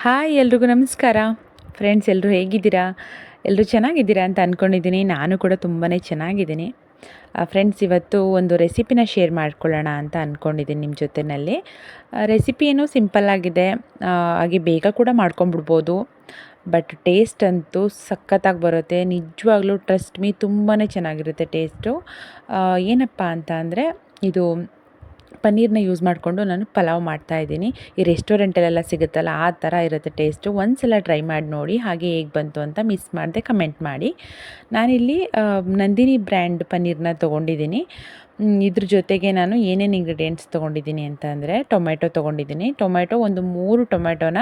Hi ಎಲ್ರಿಗೂ ನಮಸ್ಕಾರ. Friends ಎಲ್ಲರೂ ಹೇಗಿದ್ದೀರಾ? ಎಲ್ಲರೂ ಚೆನ್ನಾಗಿದ್ದೀರಾ ಅಂತ ಅಂದ್ಕೊಂಡಿದ್ದೀನಿ. ನಾನು ಕೂಡ ತುಂಬಾ ಚೆನ್ನಾಗಿದ್ದೀನಿ. ಫ್ರೆಂಡ್ಸ್ ಇವತ್ತು ಒಂದು ರೆಸಿಪಿನ ಶೇರ್ ಮಾಡ್ಕೊಳ್ಳೋಣ ಅಂತ ಅಂದ್ಕೊಂಡಿದ್ದೀನಿ ನಿಮ್ಮ ಜೊತೆಯಲ್ಲಿ. ರೆಸಿಪಿ ಏನು ಸಿಂಪಲ್ಲಾಗಿದೆ, ಹಾಗೆ ಬೇಗ ಕೂಡ ಮಾಡ್ಕೊಂಬಿಡ್ಬೋದು. ಬಟ್ ಟೇಸ್ಟ್ ಅಂತೂ ಸಖತ್ತಾಗಿ ಬರುತ್ತೆ. ನಿಜವಾಗ್ಲೂ ಟ್ರಸ್ಟ್ ಮೀ ತುಂಬಾ ಚೆನ್ನಾಗಿರುತ್ತೆ ಟೇಸ್ಟು. ಏನಪ್ಪ ಅಂತ ಅಂದರೆ ಇದು ಪನ್ನೀರನ್ನ ಯೂಸ್ ಮಾಡಿಕೊಂಡು ನಾನು ಪಲಾವ್ ಮಾಡ್ತಾಯಿದ್ದೀನಿ. ಈ ರೆಸ್ಟೋರೆಂಟಲ್ಲೆಲ್ಲ ಸಿಗುತ್ತಲ್ಲ ಆ ಥರ ಇರುತ್ತೆ ಟೇಸ್ಟು. ಒಂದು ಸಲ ಟ್ರೈ ಮಾಡಿ ನೋಡಿ, ಹಾಗೆ ಹೇಗೆ ಬಂತು ಅಂತ ಮಿಸ್ ಮಾಡದೆ ಕಮೆಂಟ್ ಮಾಡಿ. ನಾನಿಲ್ಲಿ ನಂದಿನಿ ಬ್ರ್ಯಾಂಡ್ ಪನ್ನೀರನ್ನ ತೊಗೊಂಡಿದ್ದೀನಿ. ಇದ್ರ ಜೊತೆಗೆ ನಾನು ಏನೇನು ಇಂಗ್ರೀಡಿಯೆಂಟ್ಸ್ ತೊಗೊಂಡಿದ್ದೀನಿ ಅಂತ ಅಂದರೆ ಟೊಮೆಟೊ ತೊಗೊಂಡಿದ್ದೀನಿ. ಟೊಮೆಟೊ ಒಂದು 3 ಟೊಮೆಟೊನ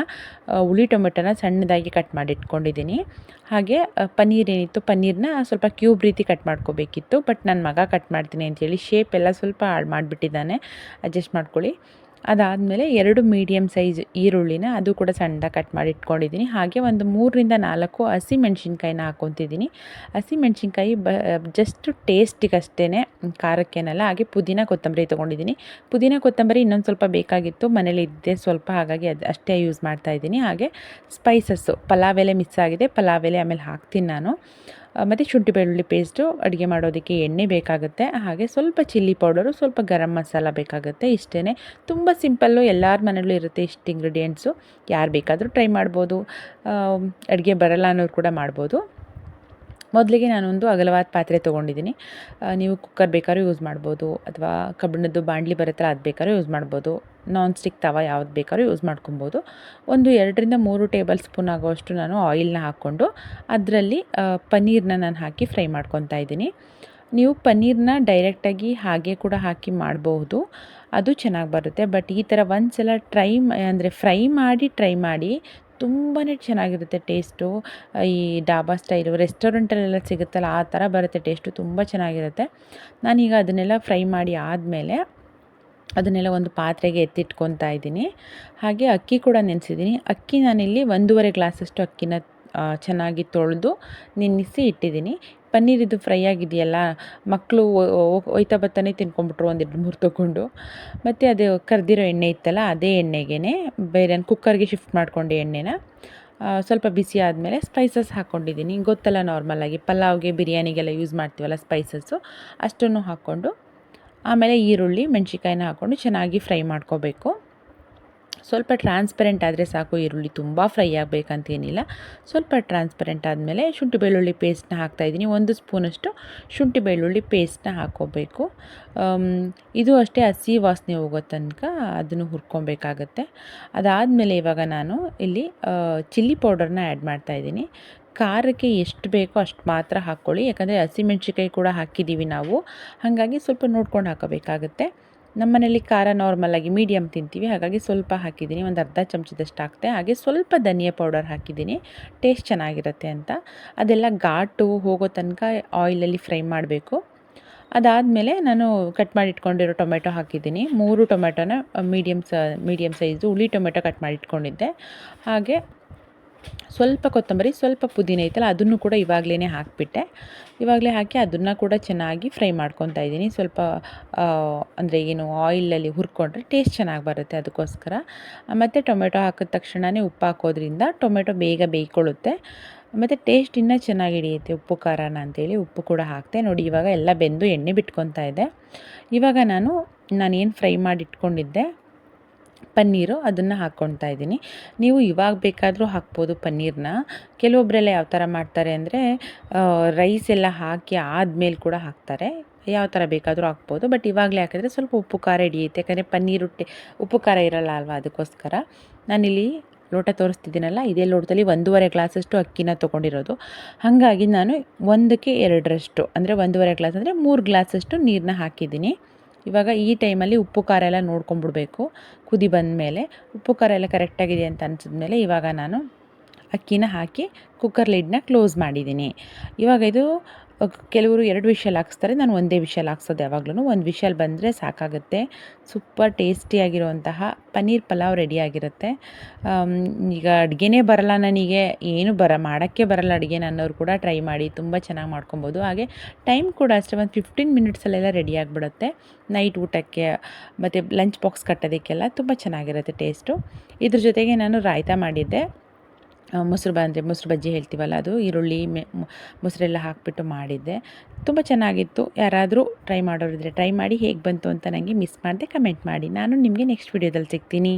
ಹುಳಿ ಟೊಮೆಟೊನ ಸಣ್ಣದಾಗಿ ಕಟ್ ಮಾಡಿ ಇಟ್ಕೊಂಡಿದ್ದೀನಿ. ಹಾಗೆ ಪನ್ನೀರ್ ಏನಿತ್ತು, ಪನ್ನೀರನ್ನ ಸ್ವಲ್ಪ ಕ್ಯೂಬ್ ರೀತಿ ಕಟ್ ಮಾಡ್ಕೋಬೇಕಿತ್ತು. ಬಟ್ ನನ್ನ ಮಗ ಕಟ್ ಮಾಡ್ತೀನಿ ಅಂತೇಳಿ ಶೇಪ್ ಎಲ್ಲ ಸ್ವಲ್ಪ ಹಾಳು ಮಾಡಿಬಿಟ್ಟಿದ್ದಾನೆ. ಅಡ್ಜಸ್ಟ್ ಮಾಡ್ಕೊಳ್ಳಿ. ಅದಾದಮೇಲೆ 2 ಮೀಡಿಯಮ್ ಸೈಜ್ ಈರುಳ್ಳಿನ ಅದು ಕೂಡ ಸಣ್ಣದಾಗಿ ಕಟ್ ಮಾಡಿ ಇಟ್ಕೊಂಡಿದ್ದೀನಿ. ಹಾಗೆ ಒಂದು 3ರಿಂದ 4 ಹಸಿಮೆಣ್ಸಿನ್ಕಾಯಿನ ಹಾಕ್ಕೊತಿದ್ದೀನಿ. ಹಸಿಮೆಣ್ಸಿನ್ಕಾಯಿ ಜಸ್ಟ್ ಟೇಸ್ಟಿಗಷ್ಟೇ, ಖಾರಕ್ಕೇನಲ್ಲ. ಹಾಗೆ ಪುದೀನ ಕೊತ್ತಂಬರಿ ತೊಗೊಂಡಿದ್ದೀನಿ. ಪುದೀನ ಕೊತ್ತಂಬರಿ ಇನ್ನೊಂದು ಸ್ವಲ್ಪ ಬೇಕಾಗಿತ್ತು, ಮನೇಲಿ ಇದ್ದೆ ಸ್ವಲ್ಪ, ಹಾಗಾಗಿ ಅದು ಅಷ್ಟೇ ಯೂಸ್ ಮಾಡ್ತಾಯಿದ್ದೀನಿ. ಹಾಗೆ ಸ್ಪೈಸಸ್ಸು ಪಲಾವ್ ಎಲೆ ಮಿಸ್ ಆಗಿದೆ, ಪಲಾವ್ ಎಲೆ ಆಮೇಲೆ ಹಾಕ್ತೀನಿ ನಾನು. ಮತ್ತು ಶುಂಠಿ ಬೆಳ್ಳುಳ್ಳಿ ಪೇಸ್ಟು, ಅಡುಗೆ ಮಾಡೋದಕ್ಕೆ ಎಣ್ಣೆ ಬೇಕಾಗುತ್ತೆ. ಹಾಗೆ ಸ್ವಲ್ಪ ಚಿಲ್ಲಿ ಪೌಡರು, ಸ್ವಲ್ಪ ಗರಂ ಮಸಾಲ ಬೇಕಾಗುತ್ತೆ. ಇಷ್ಟೇ, ತುಂಬ ಸಿಂಪಲ್ಲು, ಎಲ್ಲರ ಮನೇಲೂ ಇರುತ್ತೆ ಇಷ್ಟು ಇಂಗ್ರೀಡಿಯೆಂಟ್ಸು. ಯಾರು ಬೇಕಾದರೂ ಟ್ರೈ ಮಾಡ್ಬೋದು. ಅಡುಗೆ ಬರಲ್ಲ ಅನ್ನೋರು ಕೂಡ ಮಾಡ್ಬೋದು. ಮೊದಲಿಗೆ ನಾನೊಂದು ಅಗಲವಾದ ಪಾತ್ರೆ ತೊಗೊಂಡಿದ್ದೀನಿ. ನೀವು ಕುಕ್ಕರ್ ಬೇಕಾದ್ರೂ ಯೂಸ್ ಮಾಡ್ಬೋದು, ಅಥವಾ ಕಬ್ಬಿಣದ್ದು ಬಾಣಲಿ ಬರುತ್ತಲ್ಲ ಅದು ಬೇಕಾದ್ರೂ ಯೂಸ್ ಮಾಡ್ಬೋದು. ನಾನ್ ಸ್ಟಿಕ್ ತವ ಯಾವ್ದು ಬೇಕಾದ್ರೂ ಯೂಸ್ ಮಾಡ್ಕೊಬೋದು. ಒಂದು 2ರಿಂದ 3 ಟೇಬಲ್ ಸ್ಪೂನ್ ಆಗೋಷ್ಟು ನಾನು ಆಯಿಲ್ನ ಹಾಕ್ಕೊಂಡು ಅದರಲ್ಲಿ ಪನ್ನೀರನ್ನ ನಾನು ಹಾಕಿ ಫ್ರೈ ಮಾಡ್ಕೊತಾ ಇದ್ದೀನಿ. ನೀವು ಪನ್ನೀರನ್ನ ಡೈರೆಕ್ಟಾಗಿ ಹಾಗೆ ಕೂಡ ಹಾಕಿ ಮಾಡಬಹುದು, ಅದು ಚೆನ್ನಾಗಿ ಬರುತ್ತೆ. ಬಟ್ ಈ ಥರ ಒಂದು ಸಲ ಫ್ರೈ ಮಾಡಿ ತುಂಬಾ ಚೆನ್ನಾಗಿರುತ್ತೆ ಟೇಸ್ಟು. ಈ ಡಾಬಾ ಸ್ಟೈಲು ರೆಸ್ಟೋರೆಂಟಲ್ಲೆಲ್ಲ ಸಿಗುತ್ತಲ್ಲ ಆ ಥರ ಬರುತ್ತೆ ಟೇಸ್ಟು, ತುಂಬ ಚೆನ್ನಾಗಿರುತ್ತೆ. ನಾನೀಗ ಅದನ್ನೆಲ್ಲ ಫ್ರೈ ಮಾಡಿ ಆದಮೇಲೆ ಅದನ್ನೆಲ್ಲ ಒಂದು ಪಾತ್ರೆಗೆ ಎತ್ತಿಟ್ಕೊತಾ ಇದ್ದೀನಿ. ಹಾಗೆ ಅಕ್ಕಿ ಕೂಡ ನೆನೆಸಿದ್ದೀನಿ. ಅಕ್ಕಿ ನಾನಿಲ್ಲಿ 1.5 ಗ್ಲಾಸಷ್ಟು ಅಕ್ಕಿನ ಚೆನ್ನಾಗಿ ತೊಳೆದು ನೆನೆಸಿ ಇಟ್ಟಿದ್ದೀನಿ. ಪನ್ನೀರ್ ಇದು ಫ್ರೈ ಆಗಿದೆಯಲ್ಲ, ಮಕ್ಕಳು ಒಯ್ತಾ ಬತ್ತಾನೆ ತಿನ್ಕೊಂಬಿಟ್ರು 1-2-3 ತೊಗೊಂಡು. ಮತ್ತು ಅದು ಕರೆದಿರೋ ಎಣ್ಣೆ ಇತ್ತಲ್ಲ, ಅದೇ ಎಣ್ಣೆಗೆ ಬೇರೆ ಕುಕ್ಕರ್ಗೆ ಶಿಫ್ಟ್ ಮಾಡಿಕೊಂಡೆ ಎಣ್ಣೆನ. ಸ್ವಲ್ಪ ಬಿಸಿ ಆದಮೇಲೆ ಸ್ಪೈಸಸ್ ಹಾಕ್ಕೊಂಡಿದ್ದೀನಿ. ಗೊತ್ತಲ್ಲ, ನಾರ್ಮಲಾಗಿ ಪಲಾವ್ಗೆ ಬಿರಿಯಾನಿಗೆಲ್ಲ ಯೂಸ್ ಮಾಡ್ತೀವಲ್ಲ ಸ್ಪೈಸಸ್ಸು, ಅಷ್ಟನ್ನು ಹಾಕ್ಕೊಂಡು ಆಮೇಲೆ ಈರುಳ್ಳಿ ಮೆಣಸಿನ್ಕಾಯಿನ ಹಾಕ್ಕೊಂಡು ಚೆನ್ನಾಗಿ ಫ್ರೈ ಮಾಡ್ಕೋಬೇಕು. ಸ್ವಲ್ಪ ಟ್ರಾನ್ಸ್ಪರೆಂಟ್ ಆದರೆ ಸಾಕು ಈರುಳ್ಳಿ, ತುಂಬ ಫ್ರೈ ಆಗಬೇಕಂತೇನಿಲ್ಲ. ಸ್ವಲ್ಪ ಟ್ರಾನ್ಸ್ಪರೆಂಟ್ ಆದಮೇಲೆ ಶುಂಠಿ ಬೆಳ್ಳುಳ್ಳಿ ಪೇಸ್ಟ್ನ ಹಾಕ್ತಾಯಿದ್ದೀನಿ. 1 ಸ್ಪೂನಷ್ಟು ಶುಂಠಿ ಬೆಳ್ಳುಳ್ಳಿ ಪೇಸ್ಟ್ನ ಹಾಕ್ಕೋಬೇಕು. ಇದು ಅಷ್ಟೇ, ಹಸಿ ವಾಸನೆ ಹೋಗೋ ತನಕ ಅದನ್ನು ಹುರ್ಕೊಬೇಕಾಗತ್ತೆ. ಅದಾದಮೇಲೆ ಇವಾಗ ನಾನು ಇಲ್ಲಿ ಚಿಲ್ಲಿ ಪೌಡರ್ನ ಆ್ಯಡ್ ಮಾಡ್ತಾಯಿದ್ದೀನಿ. ಖಾರಕ್ಕೆ ಎಷ್ಟು ಬೇಕೋ ಅಷ್ಟು ಮಾತ್ರ ಹಾಕ್ಕೊಳ್ಳಿ, ಯಾಕಂದರೆ ಹಸಿಮೆಣ್ಸಿನ್ಕಾಯಿ ಕೂಡ ಹಾಕಿದ್ದೀವಿ ನಾವು, ಹಾಗಾಗಿ ಸ್ವಲ್ಪ ನೋಡ್ಕೊಂಡು ಹಾಕೋಬೇಕಾಗತ್ತೆ. ನಮ್ಮ ಮನೇಲಿ ಖಾರ ನಾರ್ಮಲಾಗಿ ಮೀಡಿಯಮ್ ತಿಂತೀವಿ, ಹಾಗಾಗಿ ಸ್ವಲ್ಪ ಹಾಕಿದ್ದೀನಿ, ಒಂದು ಅರ್ಧ ಚಮಚದಷ್ಟು ಹಾಕ್ತೆ. ಹಾಗೆ ಸ್ವಲ್ಪ ಧನಿಯಾ ಪೌಡರ್ ಹಾಕಿದ್ದೀನಿ, ಟೇಸ್ಟ್ ಚೆನ್ನಾಗಿರುತ್ತೆ ಅಂತ. ಅದೆಲ್ಲ ಘಾಟು ಹೋಗೋ ತನಕ ಆಯಿಲಲ್ಲಿ ಫ್ರೈ ಮಾಡಬೇಕು. ಅದಾದಮೇಲೆ ನಾನು ಕಟ್ ಮಾಡಿ ಇಟ್ಕೊಂಡಿರೋ ಟೊಮೆಟೊ ಹಾಕಿದ್ದೀನಿ. 3 ಟೊಮೆಟೊನ ಮೀಡಿಯಮ್ ಸೈಜು ಹುಳಿ ಟೊಮೆಟೊ ಕಟ್ ಮಾಡಿ ಇಟ್ಕೊಂಡಿದ್ದೆ. ಹಾಗೆ ಸ್ವಲ್ಪ ಕೊತ್ತಂಬರಿ, ಸ್ವಲ್ಪ ಪುದೀನ ಐತಲ್ಲ ಅದನ್ನು ಕೂಡ ಇವಾಗಲೇ ಹಾಕಿಬಿಟ್ಟೆ. ಇವಾಗಲೇ ಹಾಕಿ ಅದನ್ನು ಕೂಡ ಚೆನ್ನಾಗಿ ಫ್ರೈ ಮಾಡ್ಕೊತಾ ಇದ್ದೀನಿ. ಸ್ವಲ್ಪ ಅಂದರೆ ಆಯಿಲಲ್ಲಿ ಹುರ್ಕೊಂಡ್ರೆ ಟೇಸ್ಟ್ ಚೆನ್ನಾಗಿ ಬರುತ್ತೆ, ಅದಕ್ಕೋಸ್ಕರ. ಮತ್ತು ಟೊಮೆಟೊ ಹಾಕಿದ ತಕ್ಷಣವೇ ಉಪ್ಪು ಹಾಕೋದ್ರಿಂದ ಟೊಮೆಟೊ ಬೇಗ ಬೇಯ್ಕೊಳ್ಳುತ್ತೆ, ಮತ್ತು ಟೇಸ್ಟ್ ಇನ್ನೂ ಚೆನ್ನಾಗಿ ಹಿಡಿಯುತ್ತೆ ಉಪ್ಪು ಖಾರನ ಅಂತೇಳಿ ಉಪ್ಪು ಕೂಡ ಹಾಕಿದೆ. ನೋಡಿ, ಇವಾಗ ಎಲ್ಲ ಬೆಂದು ಎಣ್ಣೆ ಬಿಟ್ಕೊತಾ ಇದೆ. ಇವಾಗ ನಾನೇನು ಫ್ರೈ ಮಾಡಿ ಇಟ್ಕೊಂಡಿದ್ದೆ ಪನ್ನೀರು, ಅದನ್ನು ಹಾಕ್ಕೊತಾ ಇದ್ದೀನಿ. ನೀವು ಇವಾಗ ಬೇಕಾದರೂ ಹಾಕ್ಬೋದು ಪನ್ನೀರನ್ನ. ಕೆಲವೊಬ್ಬರೆಲ್ಲ ಯಾವ ಥರ ಮಾಡ್ತಾರೆ ಅಂದರೆ ರೈಸ್ ಎಲ್ಲ ಹಾಕಿ ಆದಮೇಲೆ ಕೂಡ ಹಾಕ್ತಾರೆ. ಯಾವ ಥರ ಬೇಕಾದರೂ ಹಾಕ್ಬೋದು, ಬಟ್ ಇವಾಗಲೇ ಹಾಕಿದ್ರೆ ಸ್ವಲ್ಪ ಉಪ್ಪು ಖಾರ ಹಿಡಿಯುತ್ತೆ, ಯಾಕಂದರೆ ಪನ್ನೀರು ಉಪ್ಪು ಖಾರ ಇರಲ್ಲ ಅಲ್ವಾ, ಅದಕ್ಕೋಸ್ಕರ. ನಾನಿಲ್ಲಿ ಲೋಟ ತೋರಿಸ್ತಿದ್ದೀನಲ್ಲ, ಇದೇ ಲೋಟದಲ್ಲಿ 1.5 ಗ್ಲಾಸಷ್ಟು ಅಕ್ಕಿನ ತೊಗೊಂಡಿರೋದು. ಹಾಗಾಗಿ ನಾನು 1ಕ್ಕೆ 2ರಷ್ಟು, ಅಂದರೆ 1.5 ಗ್ಲಾಸ್ ಅಂದರೆ 3 ಗ್ಲಾಸಷ್ಟು ನೀರನ್ನ ಹಾಕಿದ್ದೀನಿ. ಇವಾಗ ಈ ಟೈಮಲ್ಲಿ ಉಪ್ಪು ಖಾರ ಎಲ್ಲ ನೋಡ್ಕೊಂಬಿಡ್ಬೇಕು. ಕುದಿ ಬಂದಮೇಲೆ ಉಪ್ಪು ಖಾರ ಎಲ್ಲ ಕರೆಕ್ಟಾಗಿದೆ ಅಂತ ಅನಿಸಿದ್ಮೇಲೆ ಇವಾಗ ನಾನು ಅಕ್ಕಿನ ಹಾಕಿ ಕುಕ್ಕರ್ ಲಿಡ್ನ ಕ್ಲೋಸ್ ಮಾಡಿದ್ದೀನಿ. ಇವಾಗ ಇದು ಕೆಲವರು 2 ವಿಷಲ್ ಹಾಕ್ಸ್ತಾರೆ, ನಾನು ಒಂದೇ ವಿಷಲ್ ಹಾಕ್ಸೋದು ಯಾವಾಗ್ಲೂ. 1 ವಿಷಲ್ ಬಂದರೆ ಸಾಕಾಗುತ್ತೆ. ಸೂಪರ್ ಟೇಸ್ಟಿಯಾಗಿರುವಂತಹ ಪನ್ನೀರ್ ಪಲಾವ್ ರೆಡಿಯಾಗಿರುತ್ತೆ. ಈಗ ಅಡುಗೆನೇ ಬರಲ್ಲ ನನಗೆ, ಏನು ಮಾಡೋಕ್ಕೆ ಬರಲ್ಲ ಅಡುಗೆ ಅನ್ನೋರು ಕೂಡ ಟ್ರೈ ಮಾಡಿ, ತುಂಬ ಚೆನ್ನಾಗಿ ಮಾಡ್ಕೊಬೋದು. ಹಾಗೆ ಟೈಮ್ ಕೂಡ ಅಷ್ಟೇ, ಒಂದು 15 ಮಿನಿಟ್ಸಲ್ಲೆಲ್ಲ ರೆಡಿ ಆಗಿಬಿಡುತ್ತೆ. ನೈಟ್ ಊಟಕ್ಕೆ ಮತ್ತು ಲಂಚ್ ಬಾಕ್ಸ್ ಕಟ್ಟೋದಕ್ಕೆಲ್ಲ ತುಂಬ ಚೆನ್ನಾಗಿರುತ್ತೆ ಟೇಸ್ಟು. ಇದ್ರ ಜೊತೆಗೆ ನಾನು ರಾಯ್ತ ಮಾಡಿದ್ದೆ. ಮೊಸರು ಬಜ್ಜಿ ಹೇಳ್ತೀವಲ್ಲ, ಅದು ಈರುಳ್ಳಿ ಮೊಸರೆಲ್ಲ ಹಾಕಿಬಿಟ್ಟು ಮಾಡಿದ್ದೆ. ತುಂಬ ಚೆನ್ನಾಗಿತ್ತು. ಯಾರಾದರೂ ಟ್ರೈ ಮಾಡೋರಿದ್ದರೆ ಟ್ರೈ ಮಾಡಿ, ಹೇಗೆ ಬಂತು ಅಂತ ನನಗೆ ಮಿಸ್ ಮಾಡದೆ ಕಮೆಂಟ್ ಮಾಡಿ. ನಾನು ನಿಮಗೆ ನೆಕ್ಸ್ಟ್ ವಿಡಿಯೋದಲ್ಲಿ ಸಿಗ್ತೀನಿ.